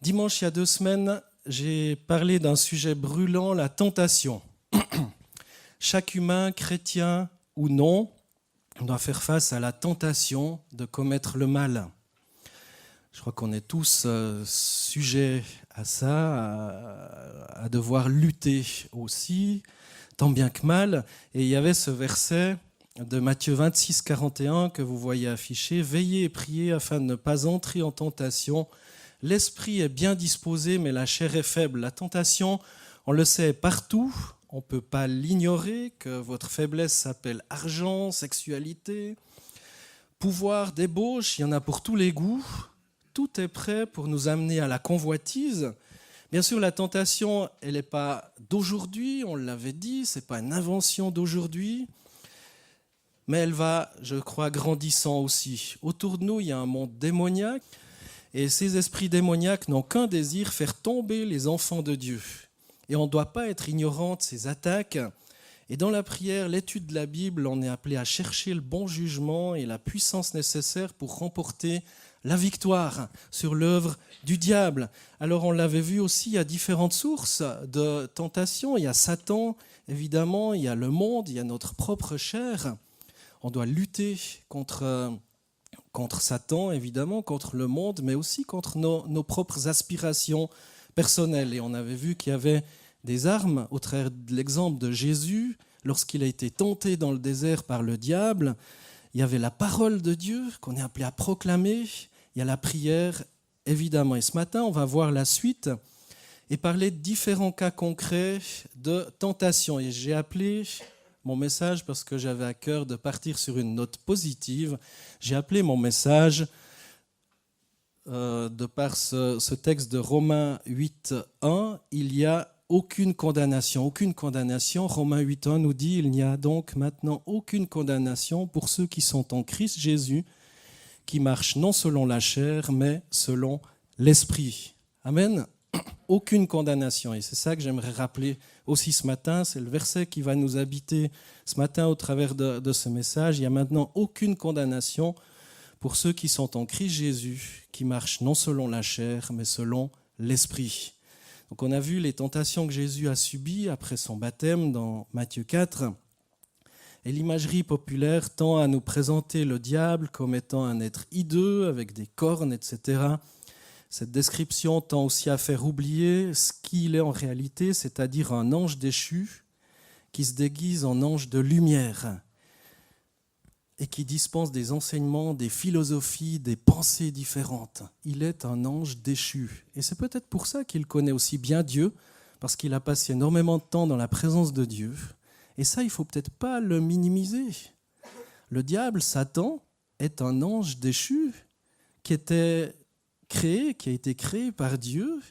Dimanche, il y a 2 semaines, j'ai parlé d'un sujet brûlant, la tentation. Chaque humain, chrétien ou non, doit faire face à la tentation de commettre le mal. Je crois qu'on est tous sujets à ça, à devoir lutter aussi, tant bien que mal. Et il y avait ce verset de Matthieu 26, 41 que vous voyez affiché. « Veillez et priez afin de ne pas entrer en tentation. L'esprit est bien disposé, mais la chair est faible. » La tentation, on le sait partout. On ne peut pas l'ignorer, que votre faiblesse s'appelle argent, sexualité, pouvoir, débauche, il y en a pour tous les goûts. Tout est prêt pour nous amener à la convoitise. Bien sûr, la tentation, elle n'est pas d'aujourd'hui, on l'avait dit, ce n'est pas une invention d'aujourd'hui, mais elle va, je crois, grandissant aussi. Autour de nous, il y a un monde démoniaque, et ces esprits démoniaques n'ont qu'un désir, faire tomber les enfants de Dieu. Et on ne doit pas être ignorant de ces attaques. Et dans la prière, l'étude de la Bible, on est appelé à chercher le bon jugement et la puissance nécessaire pour remporter la victoire sur l'œuvre du diable. Alors on l'avait vu aussi, il y a différentes sources de tentation. Il y a Satan, évidemment, il y a le monde, il y a notre propre chair. On doit lutter contre Satan, évidemment, contre le monde, mais aussi contre nos propres aspirations personnelles. Et on avait vu qu'il y avait des armes, au travers de l'exemple de Jésus, lorsqu'il a été tenté dans le désert par le diable. Il y avait la parole de Dieu qu'on est appelé à proclamer. Il y a la prière, évidemment. Et ce matin, on va voir la suite et parler de différents cas concrets de tentation. Et j'ai appelé mon message, parce que j'avais à cœur de partir sur une note positive, j'ai appelé mon message, de par ce texte de Romains 8.1, il y a aucune condamnation. Aucune condamnation. Romains 8.1 nous dit, il n'y a donc maintenant aucune condamnation pour ceux qui sont en Christ Jésus, qui marchent non selon la chair, mais selon l'esprit. Amen. Aucune condamnation. Et c'est ça que j'aimerais rappeler aussi ce matin. C'est le verset qui va nous habiter ce matin au travers de ce message. Il n'y a maintenant aucune condamnation pour ceux qui sont en Christ Jésus, qui marchent non selon la chair, mais selon l'esprit. Donc on a vu les tentations que Jésus a subies après son baptême dans Matthieu 4. Et l'imagerie populaire tend à nous présenter le diable comme étant un être hideux avec des cornes, etc. Cette description tend aussi à faire oublier ce qu'il est en réalité, c'est-à-dire un ange déchu qui se déguise en ange de lumière et qui dispense des enseignements, des philosophies, des pensées différentes. Il est un ange déchu. Et c'est peut-être pour ça qu'il connaît aussi bien Dieu, parce qu'il a passé énormément de temps dans la présence de Dieu. Et ça, il ne faut peut-être pas le minimiser. Le diable, Satan, est un ange déchu qui était créé, qui a été créé par Dieu,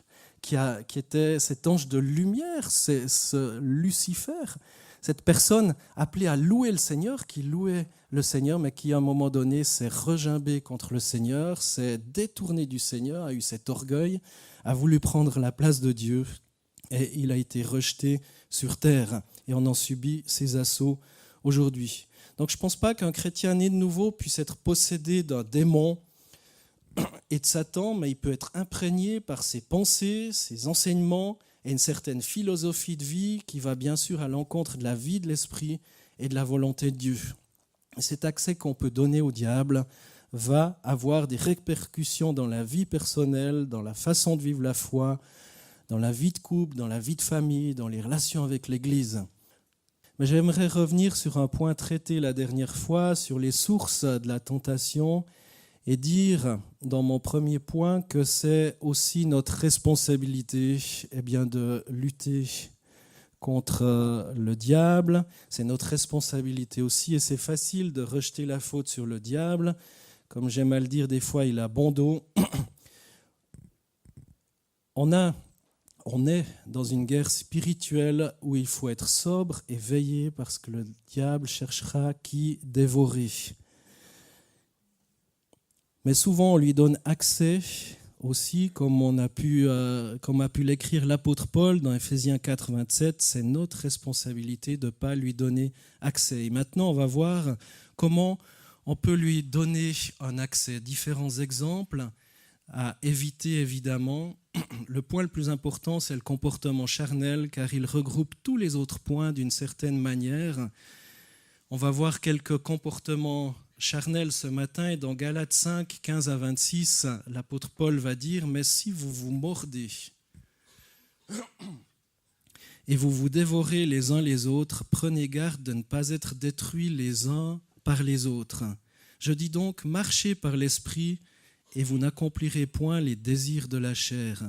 qui était cet ange de lumière, c'est ce Lucifer, cette personne appelée à louer le Seigneur, qui louait le Seigneur, mais qui à un moment donné s'est regimbé contre le Seigneur, s'est détourné du Seigneur, a eu cet orgueil, a voulu prendre la place de Dieu, et il a été rejeté sur terre, et on en subit ses assauts aujourd'hui. Donc je ne pense pas qu'un chrétien né de nouveau puisse être possédé d'un démon et de Satan, mais il peut être imprégné par ses pensées, ses enseignements et une certaine philosophie de vie qui va bien sûr à l'encontre de la vie de l'esprit et de la volonté de Dieu. Et cet accès qu'on peut donner au diable va avoir des répercussions dans la vie personnelle, dans la façon de vivre la foi, dans la vie de couple, dans la vie de famille, dans les relations avec l'Église. Mais j'aimerais revenir sur un point traité la dernière fois, sur les sources de la tentation, et dire dans mon premier point que c'est aussi notre responsabilité de lutter contre le diable. C'est notre responsabilité aussi, et c'est facile de rejeter la faute sur le diable. Comme j'aime à le dire, des fois il a bon dos. On est dans une guerre spirituelle où il faut être sobre et veiller parce que le diable cherchera qui dévorer. Mais souvent, on lui donne accès aussi, comme a pu l'écrire l'apôtre Paul dans Éphésiens 4, 27, c'est notre responsabilité de ne pas lui donner accès. Et maintenant, on va voir comment on peut lui donner un accès. Différents exemples à éviter évidemment. Le point le plus important, c'est le comportement charnel, car il regroupe tous les autres points d'une certaine manière. On va voir quelques comportements charnels ce matin, et dans Galates 5, 15 à 26, l'apôtre Paul va dire « Mais si vous vous mordez et vous vous dévorez les uns les autres, prenez garde de ne pas être détruits les uns par les autres. Je dis donc, marchez par l'esprit, et vous n'accomplirez point les désirs de la chair.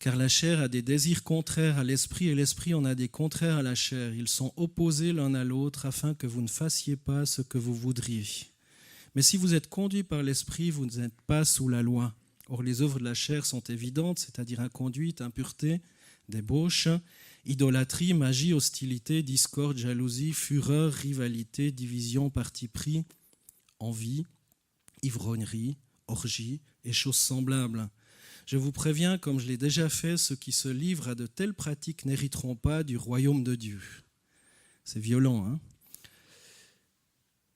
Car la chair a des désirs contraires à l'esprit, et l'esprit en a des contraires à la chair. Ils sont opposés l'un à l'autre, afin que vous ne fassiez pas ce que vous voudriez. Mais si vous êtes conduits par l'esprit, vous n'êtes pas sous la loi. Or les œuvres de la chair sont évidentes, c'est-à-dire inconduite, impureté, débauche, idolâtrie, magie, hostilité, discorde, jalousie, fureur, rivalité, division, parti pris, envie, ivrognerie, orgie et choses semblables. Je vous préviens, comme je l'ai déjà fait, ceux qui se livrent à de telles pratiques n'hériteront pas du royaume de Dieu. C'est violent, hein ?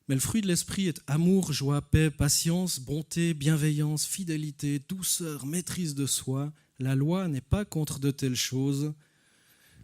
Mais le fruit de l'esprit est amour, joie, paix, patience, bonté, bienveillance, fidélité, douceur, maîtrise de soi. La loi n'est pas contre de telles choses.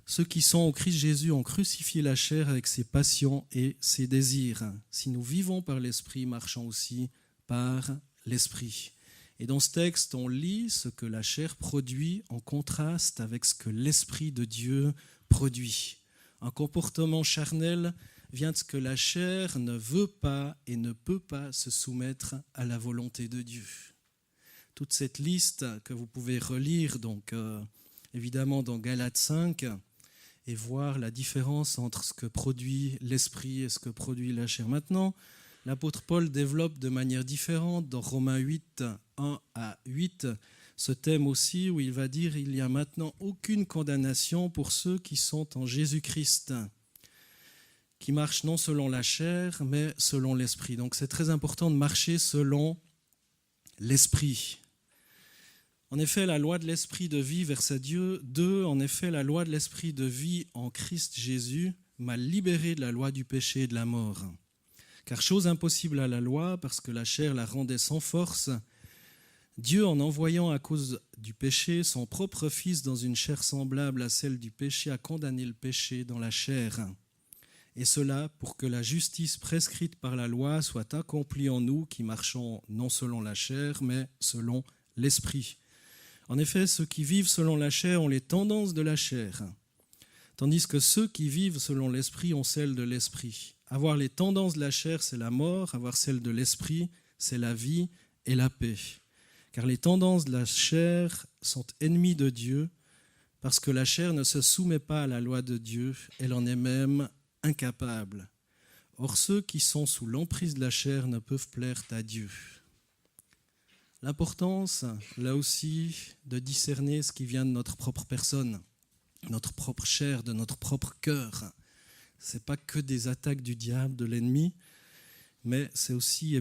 Ceux qui sont au Christ Jésus ont crucifié la chair avec ses passions et ses désirs. Si nous vivons par l'esprit, marchons aussi par l'esprit. Et dans ce texte, on lit ce que la chair produit en contraste avec ce que l'Esprit de Dieu produit. Un comportement charnel vient de ce que la chair ne veut pas et ne peut pas se soumettre à la volonté de Dieu. Toute cette liste que vous pouvez relire, donc évidemment dans Galates 5, et voir la différence entre ce que produit l'Esprit et ce que produit la chair. Maintenant, l'apôtre Paul développe de manière différente dans Romains 8, 1 à 8, ce thème aussi où il va dire « Il n'y a maintenant aucune condamnation pour ceux qui sont en Jésus-Christ, qui marchent non selon la chair, mais selon l'Esprit. » Donc c'est très important de marcher selon l'Esprit. En effet, la loi de l'Esprit de vie, verset 2, en effet, la loi de l'Esprit de vie en Christ Jésus m'a libéré de la loi du péché et de la mort. Car chose impossible à la loi, parce que la chair la rendait sans force, Dieu, en envoyant à cause du péché son propre Fils dans une chair semblable à celle du péché, a condamné le péché dans la chair. Et cela pour que la justice prescrite par la loi soit accomplie en nous qui marchons non selon la chair, mais selon l'Esprit. En effet, ceux qui vivent selon la chair ont les tendances de la chair, tandis que ceux qui vivent selon l'Esprit ont celles de l'Esprit. Avoir les tendances de la chair, c'est la mort. Avoir celles de l'esprit, c'est la vie et la paix. Car les tendances de la chair sont ennemies de Dieu, parce que la chair ne se soumet pas à la loi de Dieu, elle en est même incapable. Or, ceux qui sont sous l'emprise de la chair ne peuvent plaire à Dieu. L'importance, là aussi, de discerner ce qui vient de notre propre personne, notre propre chair, de notre propre cœur. Ce n'est pas que des attaques du diable, de l'ennemi, mais c'est aussi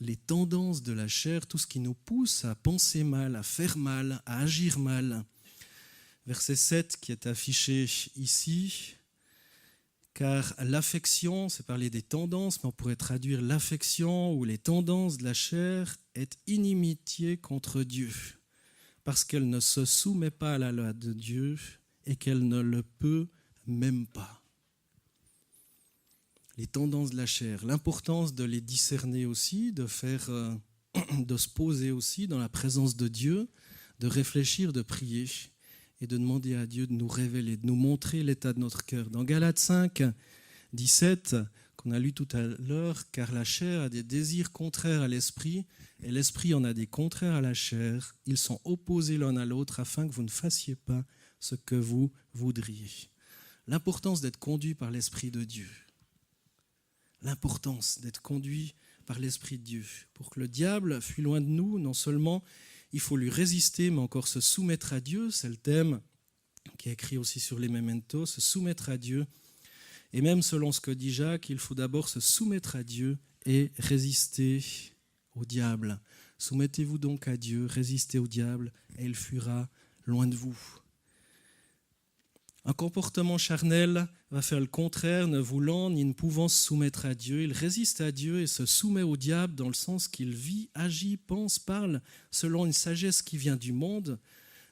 les tendances de la chair, tout ce qui nous pousse à penser mal, à faire mal, à agir mal. Verset 7 qui est affiché ici, car l'affection, c'est parler des tendances, mais on pourrait traduire l'affection ou les tendances de la chair est inimitié contre Dieu, parce qu'elle ne se soumet pas à la loi de Dieu et qu'elle ne le peut même pas. Les tendances de la chair, l'importance de les discerner aussi, de se poser aussi dans la présence de Dieu, de réfléchir, de prier et de demander à Dieu de nous révéler, de nous montrer l'état de notre cœur. Dans Galates 5, 17, qu'on a lu tout à l'heure, car la chair a des désirs contraires à l'esprit et l'esprit en a des contraires à la chair. Ils sont opposés l'un à l'autre afin que vous ne fassiez pas ce que vous voudriez. L'importance d'être conduit par l'Esprit de Dieu. L'importance d'être conduit par l'Esprit de Dieu. Pour que le diable fuit loin de nous, non seulement il faut lui résister, mais encore se soumettre à Dieu. C'est le thème qui est écrit aussi sur les mementos, se soumettre à Dieu. Et même selon ce que dit Jacques, il faut d'abord se soumettre à Dieu et résister au diable. Soumettez-vous donc à Dieu, résistez au diable, et il fuira loin de vous. Un comportement charnel va faire le contraire, ne voulant ni ne pouvant se soumettre à Dieu. Il résiste à Dieu et se soumet au diable dans le sens qu'il vit, agit, pense, parle selon une sagesse qui vient du monde,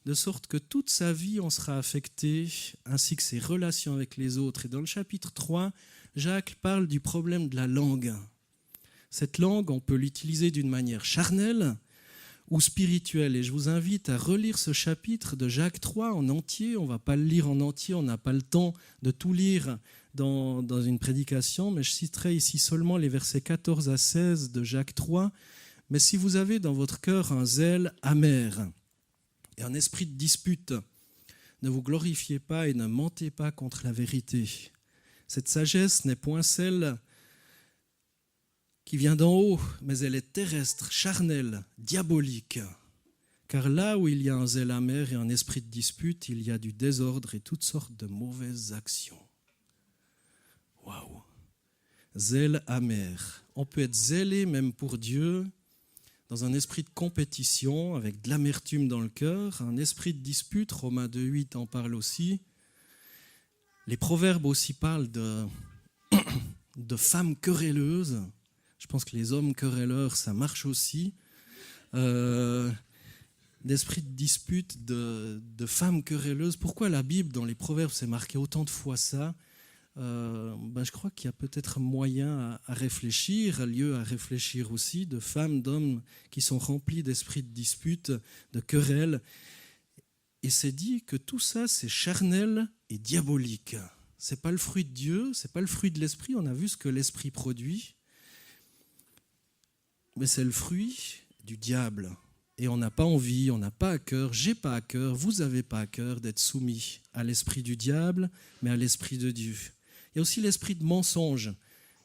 de sorte que toute sa vie en sera affectée, ainsi que ses relations avec les autres. Et dans le chapitre 3, Jacques parle du problème de la langue. Cette langue, on peut l'utiliser d'une manière charnelle ou spirituelle. Et je vous invite à relire ce chapitre de Jacques 3 en entier. On ne va pas le lire en entier, on n'a pas le temps de tout lire dans une prédication, mais je citerai ici seulement les versets 14 à 16 de Jacques 3. Mais si vous avez dans votre cœur un zèle amer et un esprit de dispute, ne vous glorifiez pas et ne mentez pas contre la vérité. Cette sagesse n'est point celle qui vient d'en haut, mais elle est terrestre, charnelle, diabolique. Car là où il y a un zèle amer et un esprit de dispute, il y a du désordre et toutes sortes de mauvaises actions. Waouh! Zèle amer. On peut être zélé même pour Dieu, dans un esprit de compétition, avec de l'amertume dans le cœur, un esprit de dispute, Romains 2,8 en parle aussi. Les proverbes aussi parlent de femmes querelleuses. Je pense que les hommes querelleurs, ça marche aussi. D'esprit de dispute, de femmes querelleuses. Pourquoi la Bible, dans les proverbes, c'est marqué autant de fois ça? Je crois qu'il y a peut-être moyen à réfléchir, lieu à réfléchir aussi, de femmes, d'hommes qui sont remplis d'esprit de dispute, de querelles. Et c'est dit que tout ça, c'est charnel et diabolique. C'est pas le fruit de Dieu, c'est pas le fruit de l'esprit. On a vu ce que l'esprit produit. Mais c'est le fruit du diable. Et on n'a pas envie, on n'a pas à cœur, j'ai pas à cœur, vous n'avez pas à cœur d'être soumis à l'esprit du diable, mais à l'esprit de Dieu. Il y a aussi l'esprit de mensonge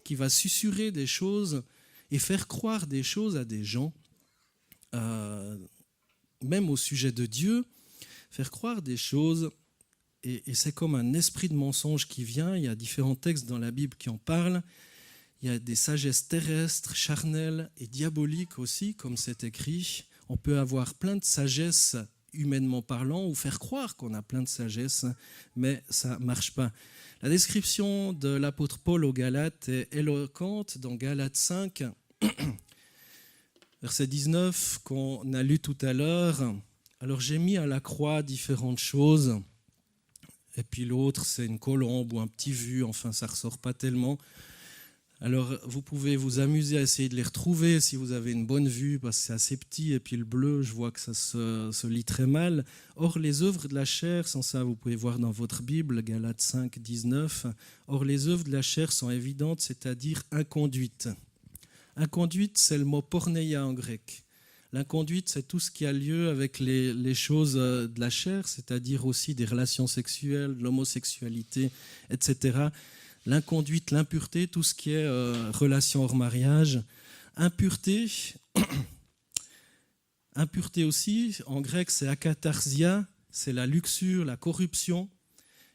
qui va susurrer des choses et faire croire des choses à des gens, même au sujet de Dieu, faire croire des choses. Et c'est comme un esprit de mensonge qui vient. Il y a différents textes dans la Bible qui en parlent. Il y a des sagesses terrestres, charnelles et diaboliques aussi, comme c'est écrit. On peut avoir plein de sagesse humainement parlant ou faire croire qu'on a plein de sagesse, mais ça ne marche pas. La description de l'apôtre Paul aux Galates est éloquente dans Galates 5, verset 19, qu'on a lu tout à l'heure. Alors j'ai mis à la croix différentes choses, et puis l'autre c'est une colombe ou un petit vu, enfin ça ne ressort pas tellement. Alors, vous pouvez vous amuser à essayer de les retrouver si vous avez une bonne vue, parce que c'est assez petit, et puis le bleu, je vois que ça se lit très mal. Or, les œuvres de la chair, sans ça, vous pouvez voir dans votre Bible, Galates 5, 19. Or, les œuvres de la chair sont évidentes, c'est-à-dire inconduites. Inconduite, c'est le mot porneia en grec. L'inconduite, c'est tout ce qui a lieu avec les choses de la chair, c'est-à-dire aussi des relations sexuelles, l'homosexualité, etc., l'inconduite, l'impureté, tout ce qui est relation hors mariage. Impureté, impureté aussi, en grec c'est akatarsia, c'est la luxure, la corruption.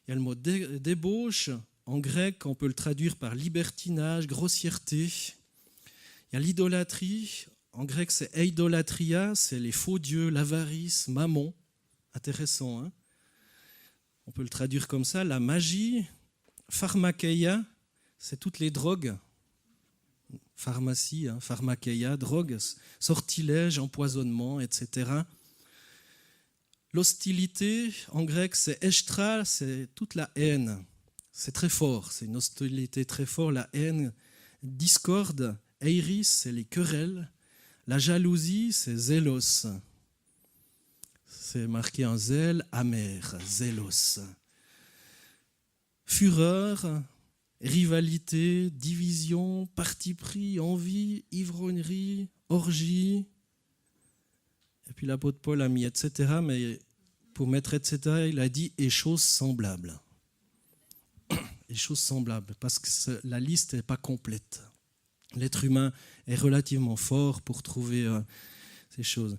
Il y a le mot débauche, en grec on peut le traduire par libertinage, grossièreté. Il y a l'idolâtrie, en grec c'est eidolatria, c'est les faux dieux, l'avarice, mammon. Intéressant, hein? On peut le traduire comme ça, la magie. Pharmakeia, c'est toutes les drogues. Pharmacie, pharmakeia, drogue, sortilège, empoisonnement, etc. L'hostilité, en grec, c'est eshtra, c'est toute la haine. C'est très fort, c'est une hostilité très forte, la haine. Discorde, eiris, c'est les querelles. La jalousie, c'est zélos. C'est marqué en zèle, amer, zélos. Fureur, rivalité, division, parti pris, envie, ivrognerie, orgie. Et puis l'apôtre Paul a mis etc., mais pour mettre etc., il a dit et choses semblables. Et choses semblables, parce que la liste n'est pas complète. L'être humain est relativement fort pour trouver ces choses.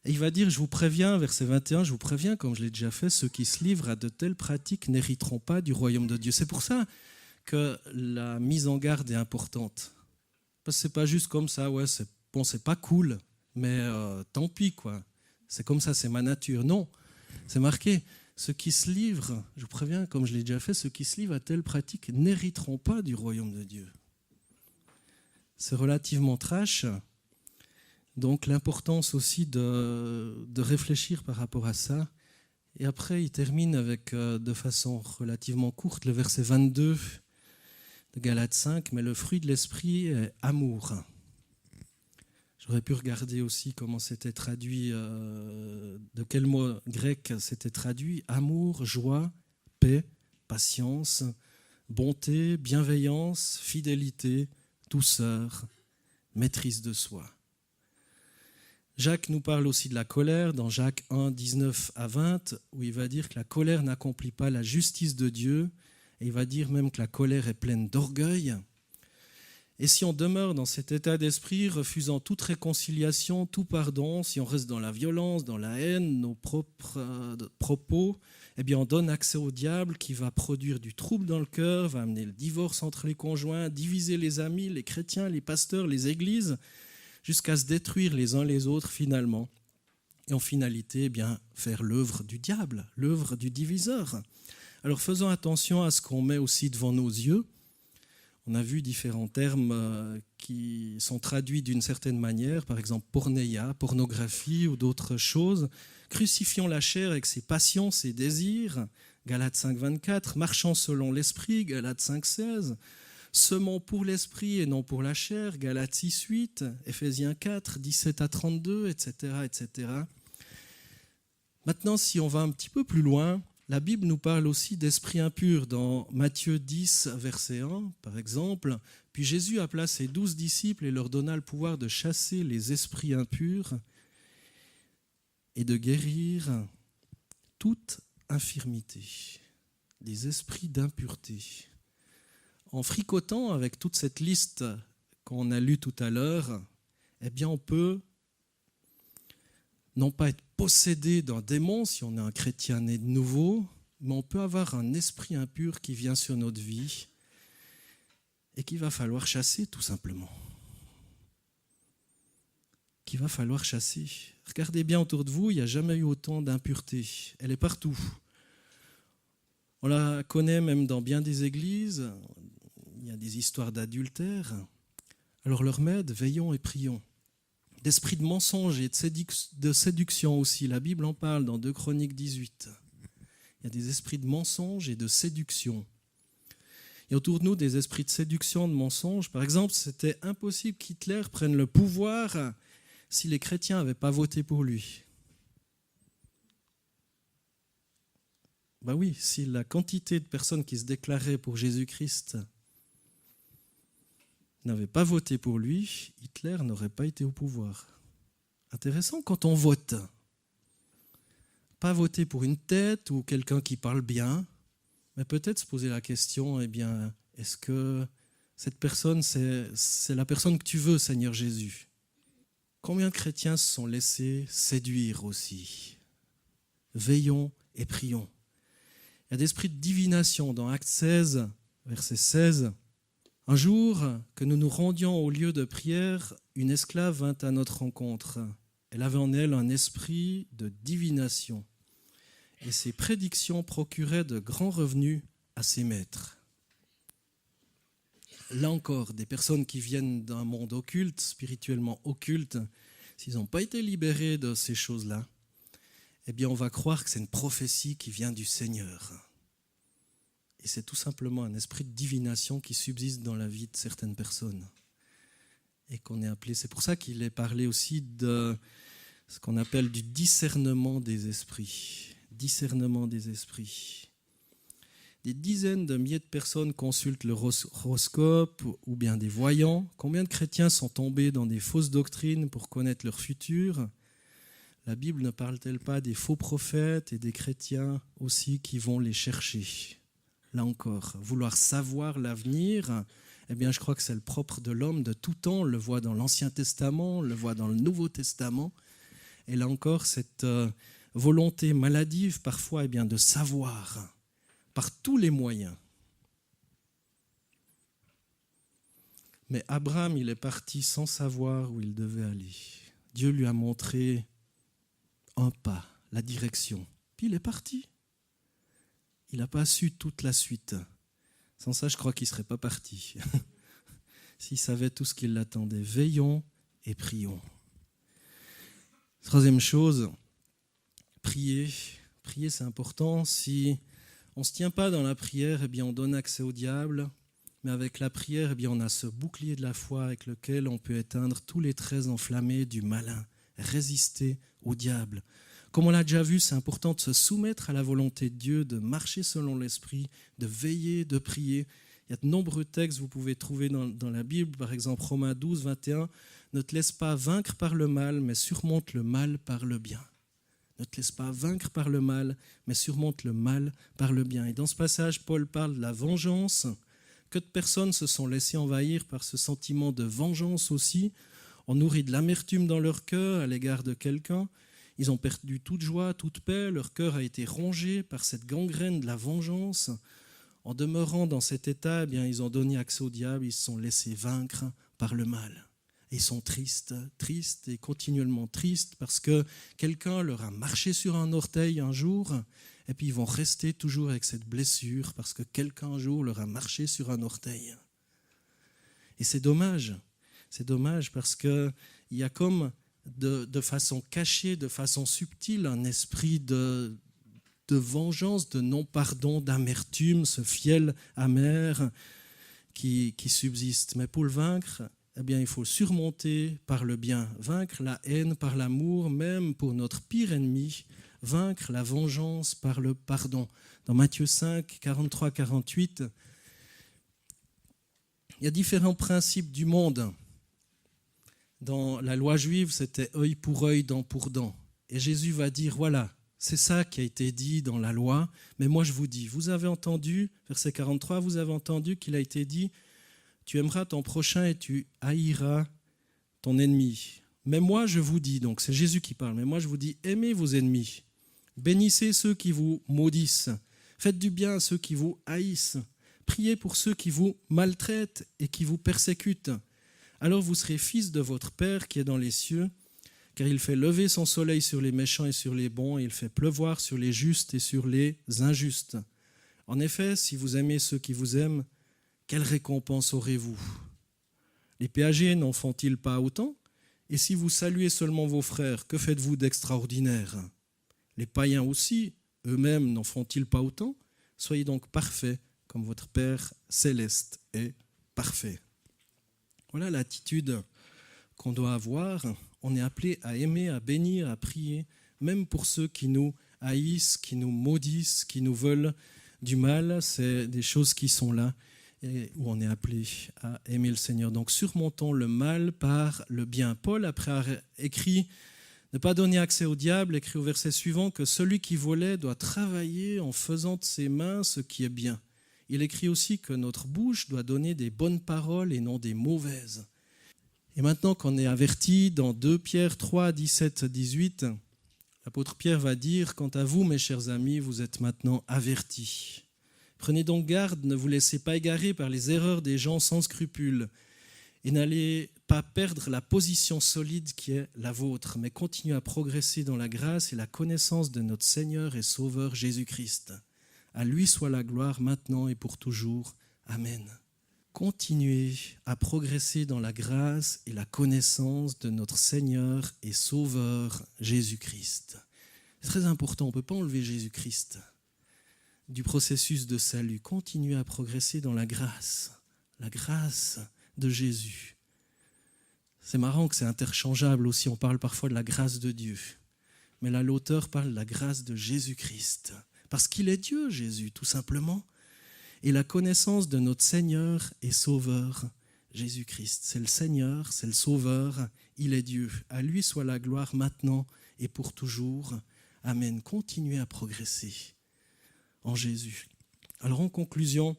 Et il va dire, je vous préviens, verset 21, je vous préviens, comme je l'ai déjà fait, ceux qui se livrent à de telles pratiques n'hériteront pas du royaume de Dieu. C'est pour ça que la mise en garde est importante. Parce que c'est pas juste comme ça, ouais, c'est pas cool, mais tant pis, quoi. C'est comme ça, c'est ma nature. Non, c'est marqué, Ceux qui se livrent, je vous préviens, comme je l'ai déjà fait, ceux qui se livrent à telle pratique n'hériteront pas du royaume de Dieu. C'est relativement trash. Donc l'importance aussi de réfléchir par rapport à ça. Et après, il termine avec, de façon relativement courte, le verset 22 de Galates 5, mais le fruit de l'esprit est amour. J'aurais pu regarder aussi comment c'était traduit, de quel mot grec c'était traduit. Amour, joie, paix, patience, bonté, bienveillance, fidélité, douceur, maîtrise de soi. Jacques nous parle aussi de la colère dans Jacques 1, 19 à 20, où il va dire que la colère n'accomplit pas la justice de Dieu, et il va dire même que la colère est pleine d'orgueil. Et si on demeure dans cet état d'esprit, refusant toute réconciliation, tout pardon, si on reste dans la violence, dans la haine, nos propres propos, eh bien on donne accès au diable qui va produire du trouble dans le cœur, va amener le divorce entre les conjoints, diviser les amis, les chrétiens, les pasteurs, les églises, jusqu'à se détruire les uns les autres finalement. Et en finalité, eh bien, faire l'œuvre du diable, l'œuvre du diviseur. Alors faisons attention à ce qu'on met aussi devant nos yeux. On a vu différents termes qui sont traduits d'une certaine manière, par exemple porneia, pornographie ou d'autres choses. Crucifions la chair avec ses passions, ses désirs, Galates 5, 24. Marchons selon l'esprit, Galates 5, 16. Semons pour l'esprit et non pour la chair, Galates 6, 8, Éphésiens 4, 17 à 32, etc., etc. Maintenant, si on va un petit peu plus loin, la Bible nous parle aussi d'esprit impur dans Matthieu 10, verset 1, par exemple. Puis Jésus appela ses 12 disciples et leur donna le pouvoir de chasser les esprits impurs et de guérir toute infirmité, des esprits d'impureté. En fricotant avec toute cette liste qu'on a lue tout à l'heure, eh bien on peut non pas être possédé d'un démon si on est un chrétien né de nouveau, mais on peut avoir un esprit impur qui vient sur notre vie et qu'il va falloir chasser tout simplement. Qu'il va falloir chasser. Regardez bien autour de vous, il n'y a jamais eu autant d'impureté. Elle est partout. On la connaît même dans bien des églises. Il y a des histoires d'adultère. Alors leur remède, veillons et prions. D'esprit de mensonge et de séduction aussi. La Bible en parle dans 2 Chroniques 18. Il y a des esprits de mensonge et de séduction. Et autour de nous, des esprits de séduction, de mensonge. Par exemple, c'était impossible qu'Hitler prenne le pouvoir si les chrétiens n'avaient pas voté pour lui. Ben oui, si la quantité de personnes qui se déclaraient pour Jésus-Christ n'avait pas voté pour lui, Hitler n'aurait pas été au pouvoir. Intéressant quand on vote. Pas voter pour une tête ou quelqu'un qui parle bien, mais peut-être se poser la question, eh bien, est-ce que cette personne, c'est la personne que tu veux, Seigneur Jésus? Combien de chrétiens se sont laissés séduire aussi? Veillons et prions. Il y a des esprits de divination dans Actes 16, verset 16. Un jour que nous nous rendions au lieu de prière, une esclave vint à notre rencontre. Elle avait en elle un esprit de divination. Et ses prédictions procuraient de grands revenus à ses maîtres. Là encore, des personnes qui viennent d'un monde occulte, spirituellement occulte, s'ils n'ont pas été libérés de ces choses-là, eh bien on va croire que c'est une prophétie qui vient du Seigneur. Et c'est tout simplement un esprit de divination qui subsiste dans la vie de certaines personnes. Et qu'on est appelé, c'est pour ça qu'il est parlé aussi de ce qu'on appelle du discernement des esprits. Discernement des esprits. Des dizaines de milliers de personnes consultent le horoscope ou bien des voyants. Combien de chrétiens sont tombés dans des fausses doctrines pour connaître leur futur? La Bible ne parle-t-elle pas des faux prophètes et des chrétiens aussi qui vont les chercher? Là encore, vouloir savoir l'avenir, eh bien, je crois que c'est le propre de l'homme de tout temps. On le voit dans l'Ancien Testament, on le voit dans le Nouveau Testament. Et là encore, cette volonté maladive, parfois, eh bien, de savoir par tous les moyens. Mais Abraham, il est parti sans savoir où il devait aller. Dieu lui a montré un pas, la direction. Puis il est parti. il n'a pas su toute la suite. Sans ça, je crois qu'il ne serait pas parti. S'il savait tout ce qui l'attendait. Veillons et prions. Troisième chose, prier. Prier, c'est important. Si on ne se tient pas dans la prière, eh bien, on donne accès au diable. Mais avec la prière, eh bien, on a ce bouclier de la foi avec lequel on peut éteindre tous les traits enflammés du malin, résister au diable. Comme on l'a déjà vu, c'est important de se soumettre à la volonté de Dieu, de marcher selon l'Esprit, de veiller, de prier. Il y a de nombreux textes que vous pouvez trouver dans la Bible, par exemple Romains 12, 21. Ne te laisse pas vaincre par le mal, mais surmonte le mal par le bien. Ne te laisse pas vaincre par le mal, mais surmonte le mal par le bien. Et dans ce passage, Paul parle de la vengeance. Que de personnes se sont laissées envahir par ce sentiment de vengeance aussi. On nourrit de l'amertume dans leur cœur à l'égard de quelqu'un. Ils ont perdu toute joie, toute paix. Leur cœur a été rongé par cette gangrène de la vengeance. En demeurant dans cet état, eh bien, ils ont donné accès au diable. Ils se sont laissés vaincre par le mal. Et ils sont tristes, tristes et continuellement tristes parce que quelqu'un leur a marché sur un orteil un jour. Et puis ils vont rester toujours avec cette blessure parce que quelqu'un un jour leur a marché sur un orteil. Et c'est dommage parce qu'il y a comme de façon cachée, de façon subtile, un esprit de vengeance, de non-pardon, d'amertume, ce fiel amer qui subsiste. Mais pour le vaincre, eh bien, il faut surmonter par le bien, vaincre la haine par l'amour, même pour notre pire ennemi, vaincre la vengeance par le pardon. Dans Matthieu 5, 43-48, il y a différents principes du monde. Dans la loi juive, c'était œil pour œil, dent pour dent. Et Jésus va dire, voilà, c'est ça qui a été dit dans la loi, mais moi je vous dis, vous avez entendu, verset 43, vous avez entendu qu'il a été dit, tu aimeras ton prochain et tu haïras ton ennemi. Mais moi je vous dis, donc c'est Jésus qui parle, mais moi je vous dis, aimez vos ennemis. Bénissez ceux qui vous maudissent. Faites du bien à ceux qui vous haïssent. Priez pour ceux qui vous maltraitent et qui vous persécutent. Alors vous serez fils de votre Père qui est dans les cieux, car il fait lever son soleil sur les méchants et sur les bons, et il fait pleuvoir sur les justes et sur les injustes. En effet, si vous aimez ceux qui vous aiment, quelle récompense aurez-vous? Les péagers n'en font-ils pas autant? Et si vous saluez seulement vos frères, que faites-vous d'extraordinaire? Les païens aussi, eux-mêmes, n'en font-ils pas autant? Soyez donc parfaits, comme votre Père céleste est parfait. Voilà l'attitude qu'on doit avoir. On est appelé à aimer, à bénir, à prier, même pour ceux qui nous haïssent, qui nous maudissent, qui nous veulent du mal. C'est des choses qui sont là et où on est appelé à aimer le Seigneur. Donc surmontons le mal par le bien. Paul, après avoir écrit ne pas donner accès au diable, écrit au verset suivant que celui qui volait doit travailler en faisant de ses mains ce qui est bien. Il écrit aussi que notre bouche doit donner des bonnes paroles et non des mauvaises. Et maintenant qu'on est averti dans 2 Pierre 3, 17, 18, l'apôtre Pierre va dire « Quant à vous, mes chers amis, vous êtes maintenant avertis. Prenez donc garde, ne vous laissez pas égarer par les erreurs des gens sans scrupules et n'allez pas perdre la position solide qui est la vôtre, mais continuez à progresser dans la grâce et la connaissance de notre Seigneur et Sauveur Jésus-Christ. À lui soit la gloire maintenant et pour toujours. Amen. » Continuez à progresser dans la grâce et la connaissance de notre Seigneur et Sauveur Jésus-Christ. C'est très important, on ne peut pas enlever Jésus-Christ du processus de salut. Continuez à progresser dans la grâce de Jésus. C'est marrant que c'est interchangeable aussi, on parle parfois de la grâce de Dieu. Mais là, l'auteur parle de la grâce de Jésus-Christ. Parce qu'il est Dieu, Jésus, tout simplement. Et la connaissance de notre Seigneur et Sauveur, Jésus-Christ. C'est le Seigneur, c'est le Sauveur, il est Dieu. À lui soit la gloire maintenant et pour toujours. Amen. Continuez à progresser en Jésus. Alors en conclusion,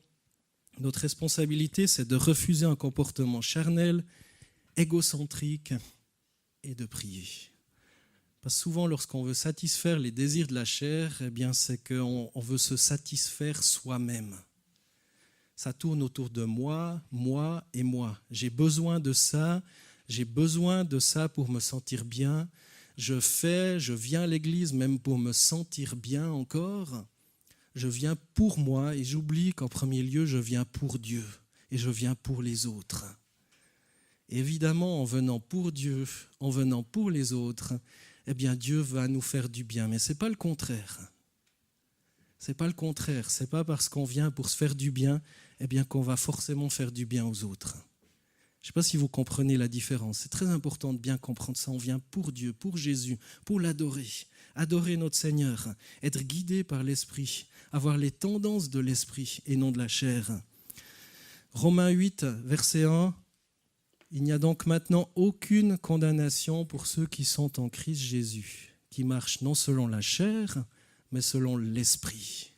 notre responsabilité, c'est de refuser un comportement charnel, égocentrique et de prier. Parce que souvent, lorsqu'on veut satisfaire les désirs de la chair, eh bien, c'est qu'on veut se satisfaire soi-même. Ça tourne autour de moi, moi et moi. J'ai besoin de ça pour me sentir bien. Je viens à l'église même pour me sentir bien encore. je viens pour moi et j'oublie qu'en premier lieu, je viens pour Dieu et je viens pour les autres. Et évidemment, en venant pour Dieu, en venant pour les autres, eh bien Dieu va nous faire du bien. Mais ce n'est pas le contraire. Ce n'est pas le contraire. Ce n'est pas parce qu'on vient pour se faire du bien, eh bien qu'on va forcément faire du bien aux autres. Je ne sais pas si vous comprenez la différence. C'est très important de bien comprendre ça. On vient pour Dieu, pour Jésus, pour l'adorer. Adorer notre Seigneur, être guidé par l'Esprit, avoir les tendances de l'Esprit et non de la chair. Romains 8, verset 1. Il n'y a donc maintenant aucune condamnation pour ceux qui sont en Christ Jésus, qui marchent non selon la chair, mais selon l'Esprit.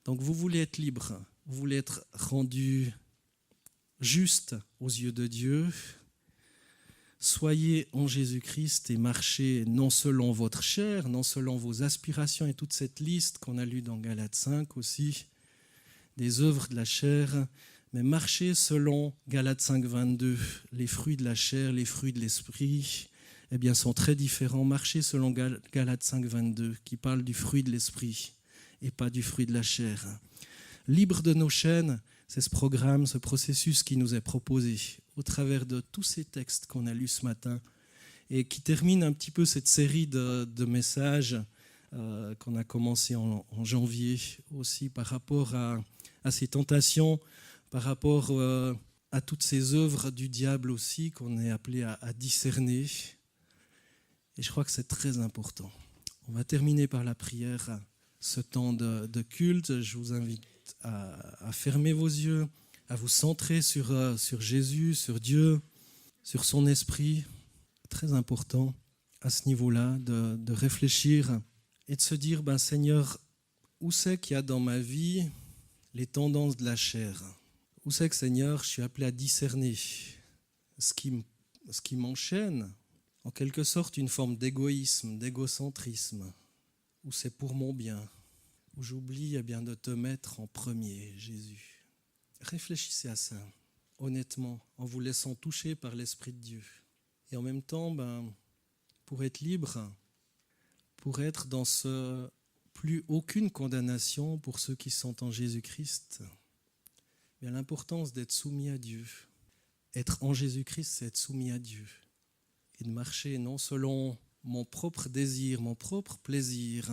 Donc vous voulez être libre, vous voulez être rendu juste aux yeux de Dieu. Soyez en Jésus-Christ et marchez non selon votre chair, non selon vos aspirations et toute cette liste qu'on a lue dans Galates 5 aussi, des œuvres de la chair, mais marchez selon Galates 5, 22. Les fruits de la chair, les fruits de l'esprit, eh bien, sont très différents. Marchez selon Galates 5, 22, qui parle du fruit de l'esprit et pas du fruit de la chair. Libre de nos chaînes, c'est ce programme, ce processus qui nous est proposé au travers de tous ces textes qu'on a lus ce matin et qui termine un petit peu cette série de messages qu'on a commencé en janvier aussi par rapport à ces tentations, par rapport à toutes ces œuvres du diable aussi qu'on est appelé à discerner. Et je crois que c'est très important. On va terminer par la prière, ce temps de culte. Je vous invite à fermer vos yeux, à vous centrer sur Jésus, sur Dieu, sur son esprit. Très important à ce niveau-là de réfléchir et de se dire, Seigneur, où c'est qu'il y a dans ma vie les tendances de la chair ? Où c'est que, Seigneur, je suis appelé à discerner ce qui m'enchaîne, en quelque sorte une forme d'égoïsme, d'égocentrisme, où c'est pour mon bien, où j'oublie bien de te mettre en premier, Jésus. Réfléchissez à ça, honnêtement, en vous laissant toucher par l'Esprit de Dieu. Et en même temps, pour être libre, pour être dans ce plus aucune condamnation pour ceux qui sont en Jésus-Christ, bien, l'importance d'être soumis à Dieu. Être en Jésus-Christ, c'est être soumis à Dieu. Et de marcher non selon mon propre désir, mon propre plaisir,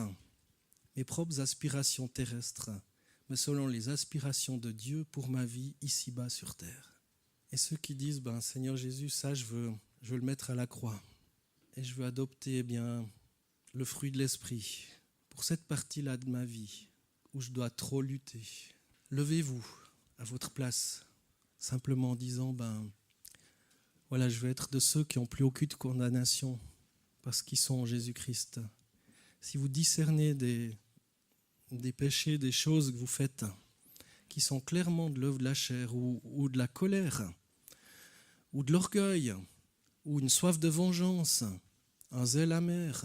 mes propres aspirations terrestres, mais selon les aspirations de Dieu pour ma vie ici-bas sur terre. Et ceux qui disent, Seigneur Jésus, ça je veux le mettre à la croix. Et je veux adopter le fruit de l'esprit pour cette partie-là de ma vie où je dois trop lutter. Levez-vous à votre place, simplement en disant, voilà, je veux être de ceux qui n'ont plus aucune condamnation parce qu'ils sont en Jésus-Christ. Si vous discernez des péchés, des choses que vous faites qui sont clairement de l'œuvre de la chair ou de la colère ou de l'orgueil ou une soif de vengeance, un zèle amer,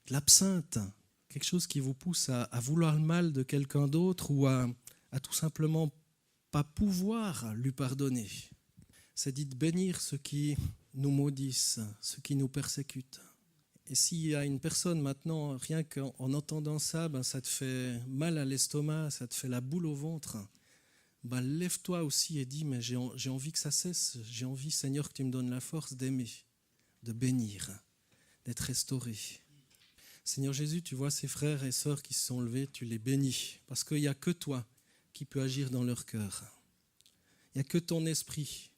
de l'absinthe, quelque chose qui vous pousse à vouloir le mal de quelqu'un d'autre ou à tout simplement pas pouvoir lui pardonner. C'est dit de bénir ceux qui nous maudissent, ceux qui nous persécutent. Et s'il y a une personne maintenant, rien qu'en entendant ça, ça te fait mal à l'estomac, ça te fait la boule au ventre, lève-toi aussi et dis, mais j'ai envie que ça cesse, j'ai envie, Seigneur, que tu me donnes la force d'aimer, de bénir, d'être restauré. Seigneur Jésus, tu vois ces frères et sœurs qui se sont levés, tu les bénis, parce qu'il n'y a que toi qui peux agir dans leur cœur. Il n'y a que ton esprit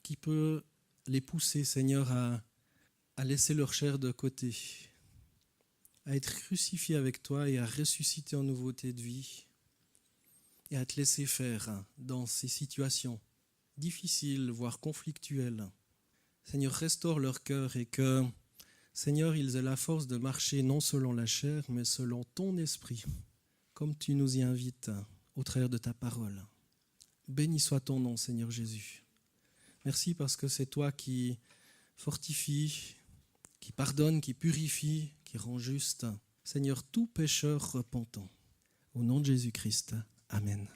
qui peut les pousser, Seigneur, à laisser leur chair de côté, à être crucifiés avec toi et à ressusciter en nouveauté de vie et à te laisser faire dans ces situations difficiles, voire conflictuelles. Seigneur, restaure leur cœur et que, Seigneur, ils aient la force de marcher non selon la chair, mais selon ton esprit, comme tu nous y invites au travers de ta parole. Béni soit ton nom, Seigneur Jésus. Merci parce que c'est toi qui fortifie, qui pardonne, qui purifie, qui rend juste. Seigneur, tout pécheur repentant. Au nom de Jésus-Christ. Amen.